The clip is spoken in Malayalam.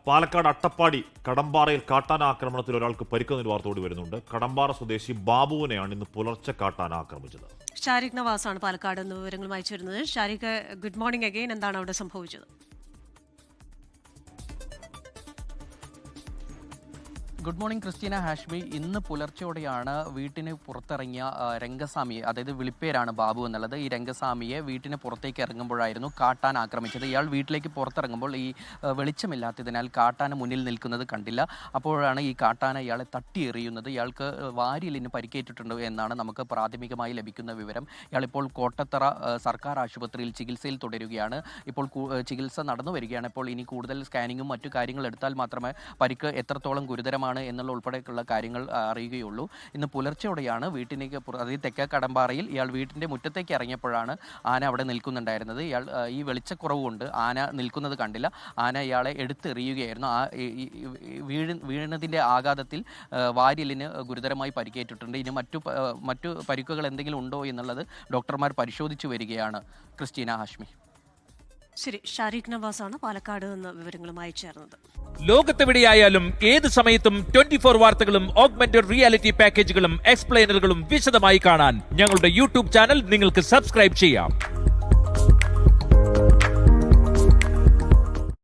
പാലക്കാട് അട്ടപ്പാടി കടമ്പാറയിൽ കാട്ടാന ആക്രമണത്തിൽ ഒരാൾക്ക് പരിക്കുന്ന വാർത്തയോടി വരുന്നുണ്ട്. കടമ്പാറ സ്വദേശി ബാബുവിനെയാണ് ഇന്ന് പുലർച്ചെ കാട്ടാന ആക്രമിച്ചത്. ഷാരിഖ് നവാസാണ് പാലക്കാട് നിന്ന് വിവരങ്ങൾ അയച്ചു വരുന്നത്. Shariq, good morning again. എന്താണ് അവിടെ സംഭവിച്ചത്? Good morning Christina, Hashmi. ഇന്ന് പുലർച്ചയോടെയാണ് വീട്ടിന് പുറത്തിറങ്ങിയ രംഗസ്വാമിയെ, അതായത് വിളിപ്പേരാണ് ബാബു എന്നുള്ളത്, ഈ രംഗസ്വാമിയെ വീട്ടിന് പുറത്തേക്ക് ഇറങ്ങുമ്പോഴായിരുന്നു കാട്ടാൻ ആക്രമിച്ചത്. ഇയാൾ വീട്ടിലേക്ക് പുറത്തിറങ്ങുമ്പോൾ ഈ വെളിച്ചമില്ലാത്തതിനാൽ കാട്ടാന മുന്നിൽ നിൽക്കുന്നത് കണ്ടില്ല. അപ്പോഴാണ് ഈ കാട്ടാന ഇയാളെ തട്ടിയെറിയുന്നത്. ഇയാൾക്ക് വാരിയലിന് പരിക്കേറ്റിട്ടുണ്ട് എന്നാണ് നമുക്ക് പ്രാഥമികമായി ലഭിക്കുന്ന വിവരം. ഇയാളിപ്പോൾ കോട്ടത്തറ സർക്കാർ ആശുപത്രിയിൽ ചികിത്സയിൽ തുടരുകയാണ്. ഇപ്പോൾ ചികിത്സ നടന്നു വരികയാണ്. ഇപ്പോൾ ഇനി കൂടുതൽ സ്കാനിങ്ങും മറ്റു കാര്യങ്ങൾ എടുത്താൽ മാത്രമേ പരിക്ക് എത്രത്തോളം ഗുരുതരമാണ് എന്നുള്ള ഉൾപ്പെടെയുള്ള കാര്യങ്ങൾ അറിയുകയുള്ളൂ. ഇന്ന് പുലർച്ചെയോടെയാണ് വീട്ടിലേക്ക്, അതായത് തെക്കേ കടമ്പാറയിൽ ഇയാൾ വീട്ടിൻ്റെ മുറ്റത്തേക്ക് ഇറങ്ങിയപ്പോഴാണ് ആന അവിടെ നിൽക്കുന്നുണ്ടായിരുന്നത്. ഇയാൾ ഈ വെളിച്ചക്കുറവ് കൊണ്ട് ആന നിൽക്കുന്നത് കണ്ടില്ല. ആന ഇയാളെ എടുത്തെറിയുകയായിരുന്നു. വീണതിൻ്റെ ആഘാതത്തിൽ വാരിയലിന് ഗുരുതരമായി പരിക്കേറ്റിട്ടുണ്ട്. ഇനി മറ്റു പരിക്കുകൾ എന്തെങ്കിലും ഉണ്ടോ എന്നുള്ളത് ഡോക്ടർമാർ പരിശോധിച്ചു വരികയാണ്. ക്രിസ്റ്റീന, ഹാഷ്മി. ശരി, ഷാരിഖ് നവാസാണ് പാലക്കാട് നിന്ന് വിവരങ്ങളുമായി ചേർന്നത്. ലോകത്തെവിടെയായാലും ഏത് സമയത്തും 24 വാർത്തകളും ഓഗ്മെന്റഡ് റിയാലിറ്റി പാക്കേജുകളും എക്സ്പ്ലെയിനറുകളും വിശദമായി കാണാൻ ഞങ്ങളുടെ യൂട്യൂബ് ചാനൽ നിങ്ങൾക്ക് സബ്സ്ക്രൈബ് ചെയ്യാം.